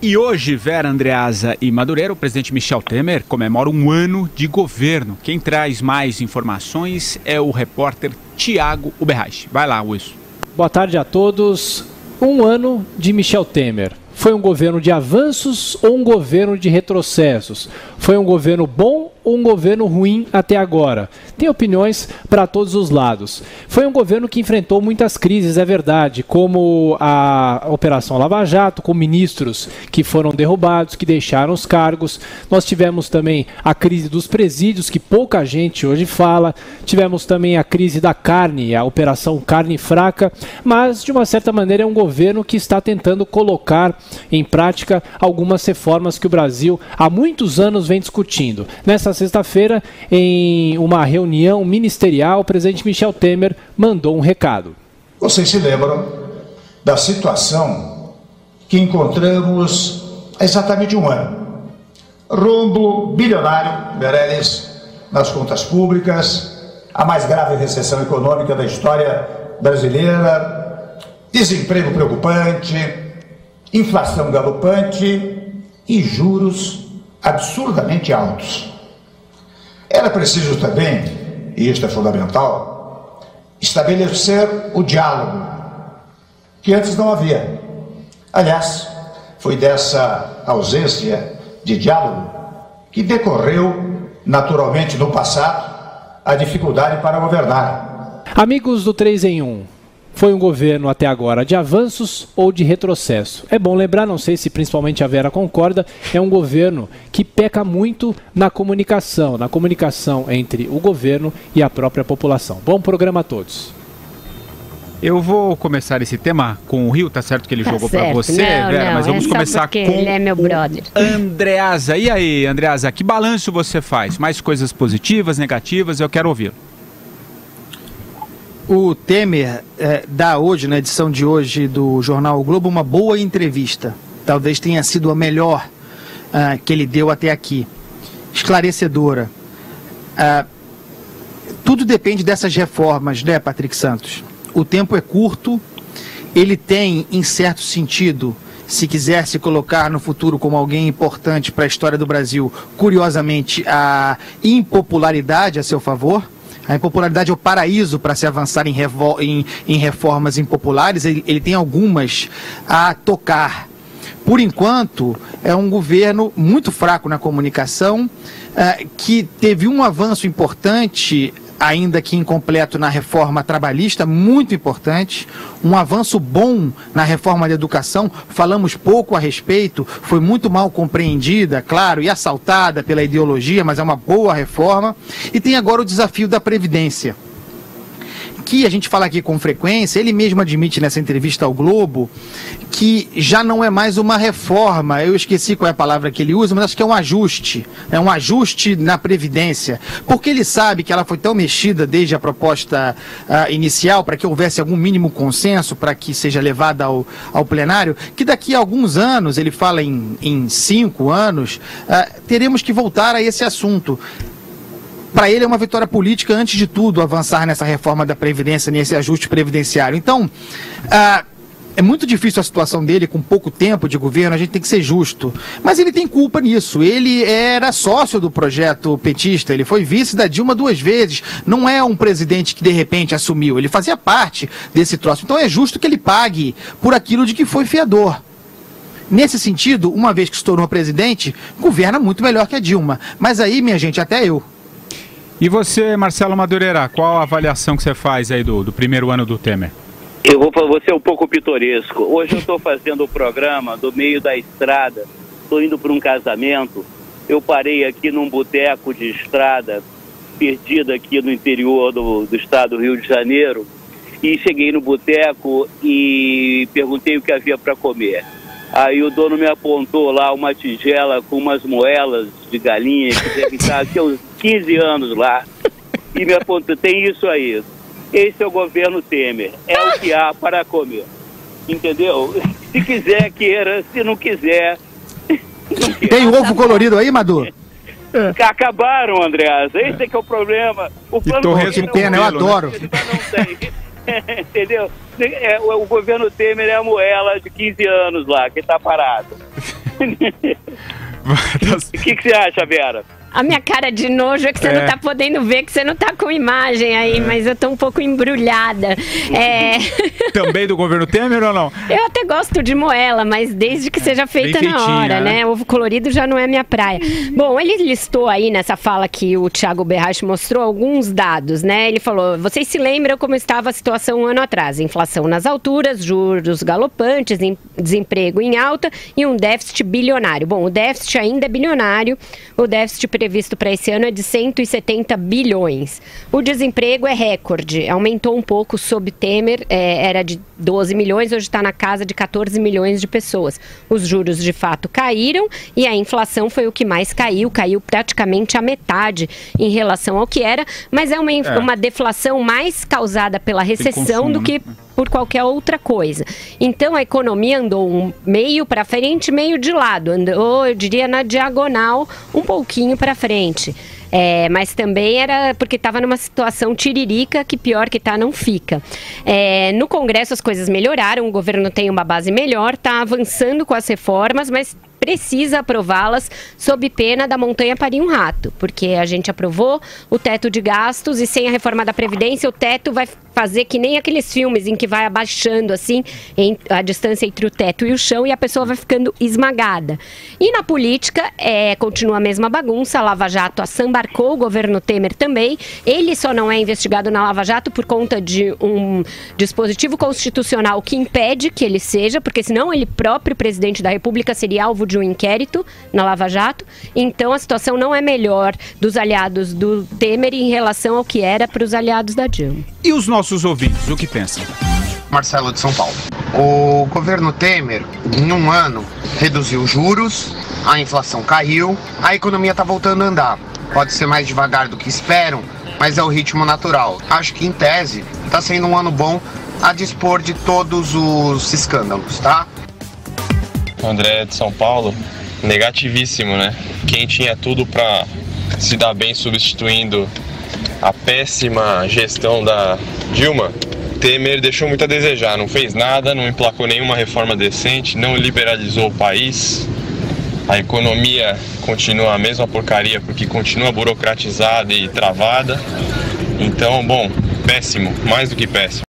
E hoje, Vera, Andreasa e Madureira, o presidente Michel Temer comemora um ano de governo. Quem traz mais informações é o repórter Tiago Uberraich. Vai lá, Wilson. Boa tarde a todos. Um ano de Michel Temer. Foi um governo de avanços ou um governo de retrocessos? Foi um governo bom ou um governo ruim até agora? Tem opiniões para todos os lados. Foi um governo que enfrentou muitas crises, é verdade, como a Operação Lava Jato, com ministros que foram derrubados, que deixaram os cargos. Nós tivemos também a crise dos presídios, que pouca gente hoje fala. Tivemos também a crise da carne, a Operação Carne Fraca. Mas, de uma certa maneira, é um governo que está tentando colocar em prática algumas reformas que o Brasil há muitos anos vem discutindo. Nesta sexta-feira, em uma reunião ministerial, o presidente Michel Temer mandou um recado. Vocês se lembram da situação que encontramos há exatamente um ano. Rombo bilionário, Meirelles, nas contas públicas, a mais grave recessão econômica da história brasileira, desemprego preocupante, inflação galopante e juros absurdamente altos. Era preciso também, e isto é fundamental, estabelecer o diálogo, que antes não havia. Aliás, foi dessa ausência de diálogo que decorreu, naturalmente, no passado, a dificuldade para governar. Amigos do 3 em 1. Foi um governo até agora de avanços ou de retrocesso? É bom lembrar, não sei se principalmente a Vera concorda, é um governo que peca muito na comunicação entre o governo e a própria população. Bom programa a todos. Eu vou começar esse tema com o Rio, tá certo que ele jogou para você, Vera, mas vamos começar com ele é meu brother. Andreasa. E aí, Andreasa, que balanço você faz? Mais coisas positivas, negativas? Eu quero ouvi-lo. O Temer dá hoje, na edição de hoje do jornal O Globo, uma boa entrevista. Talvez tenha sido a melhor que ele deu até aqui. Esclarecedora. Tudo depende dessas reformas, né, Patrick Santos? O tempo é curto, ele tem, em certo sentido, se quiser se colocar no futuro como alguém importante para a história do Brasil, curiosamente, a impopularidade a seu favor. A impopularidade é o paraíso para se avançar em reformas impopulares. Ele tem algumas a tocar. Por enquanto, é um governo muito fraco na comunicação, que teve um avanço importante, ainda que incompleto, na reforma trabalhista, muito importante, um avanço bom na reforma da educação, falamos pouco a respeito, foi muito mal compreendida, claro, e assaltada pela ideologia, mas é uma boa reforma. E tem agora o desafio da Previdência, que a gente fala aqui com frequência. Ele mesmo admite nessa entrevista ao Globo que já não é mais uma reforma, eu esqueci qual é a palavra que ele usa, mas acho que é um ajuste na Previdência, porque ele sabe que ela foi tão mexida desde a proposta inicial, para que houvesse algum mínimo consenso, para que seja levada ao plenário, que daqui a alguns anos, ele fala em 5 anos, teremos que voltar a esse assunto. Para ele é uma vitória política, antes de tudo, avançar nessa reforma da Previdência, nesse ajuste previdenciário. Então, é muito difícil a situação dele, com pouco tempo de governo, a gente tem que ser justo. Mas ele tem culpa nisso. Ele era sócio do projeto petista, ele foi vice da Dilma 2 vezes. Não é um presidente que de repente assumiu, ele fazia parte desse troço. Então é justo que ele pague por aquilo de que foi fiador. Nesse sentido, uma vez que se tornou presidente, governa muito melhor que a Dilma. Mas aí, minha gente, até eu. E você, Marcelo Madureira, qual a avaliação que você faz aí do primeiro ano do Temer? Eu vou ser um pouco pitoresco. Hoje eu estou fazendo o programa do meio da estrada, estou indo para um casamento. Eu parei aqui num boteco de estrada, perdido aqui no interior do estado do Rio de Janeiro, e cheguei no boteco e perguntei o que havia para comer. Aí o dono me apontou lá uma tigela com umas moelas de galinha que deve estar aqui há uns 15 anos lá, e me apontou: tem isso aí. Esse é o governo Temer, é o que há para comer. Entendeu? Se quiser, queira, se não quiser... Não queira. Tem ovo colorido aí, Madu? Acabaram, Andreasa, esse é que é o problema. O plano pena, eu adoro. Não tem. Entendeu? O governo Temer é a moela de 15 anos lá, que está parado. O que você acha, Vera? A minha cara de nojo é que você não tá podendo ver, que você não tá com imagem aí, mas eu tô um pouco embrulhada. Também do governo Temer ou não? Eu até gosto de moela, mas desde que seja feita na hora, né? Ovo colorido já não é minha praia. Bom, ele listou aí nessa fala que o Thiago Berrache mostrou alguns dados, né? Ele falou, vocês se lembram como estava a situação um ano atrás? Inflação nas alturas, juros galopantes, desemprego em alta e um déficit bilionário. Bom, o déficit ainda é bilionário, o déficit previsto para esse ano é de 170 bilhões. O desemprego é recorde, aumentou um pouco sob Temer, era de 12 milhões, hoje está na casa de 14 milhões de pessoas. Os juros de fato caíram e a inflação foi o que mais caiu praticamente a metade em relação ao que era, mas é uma deflação mais causada pela recessão do que por qualquer outra coisa. Então a economia andou meio para frente, meio de lado, andou, eu diria, na diagonal, um pouquinho para frente. Mas também era porque estava numa situação tiririca que pior que tá não fica. No Congresso as coisas melhoraram, o governo tem uma base melhor, está avançando com as reformas, mas precisa aprová-las sob pena da montanha parir um rato, porque a gente aprovou o teto de gastos e sem a reforma da Previdência o teto vai fazer que nem aqueles filmes em que vai abaixando assim a distância entre o teto e o chão e a pessoa vai ficando esmagada. E na política continua a mesma bagunça, a Lava Jato assambarcou o governo Temer também, ele só não é investigado na Lava Jato por conta de um dispositivo constitucional que impede que ele seja, porque senão ele próprio, presidente da República, seria alvo de um inquérito na Lava Jato. Então a situação não é melhor dos aliados do Temer em relação ao que era para os aliados da Dilma. E os nossos ouvintes, o que pensam? Marcelo de São Paulo. O governo Temer, em um ano, reduziu juros, a inflação caiu, a economia está voltando a andar. Pode ser mais devagar do que esperam, mas é o ritmo natural. Acho que, em tese, está sendo um ano bom a dispor de todos os escândalos, tá? André de São Paulo, negativíssimo, né? Quem tinha tudo para se dar bem substituindo a péssima gestão da Dilma, Temer deixou muito a desejar, não fez nada, não emplacou nenhuma reforma decente, não liberalizou o país, a economia continua a mesma porcaria porque continua burocratizada e travada, então, bom, péssimo, mais do que péssimo.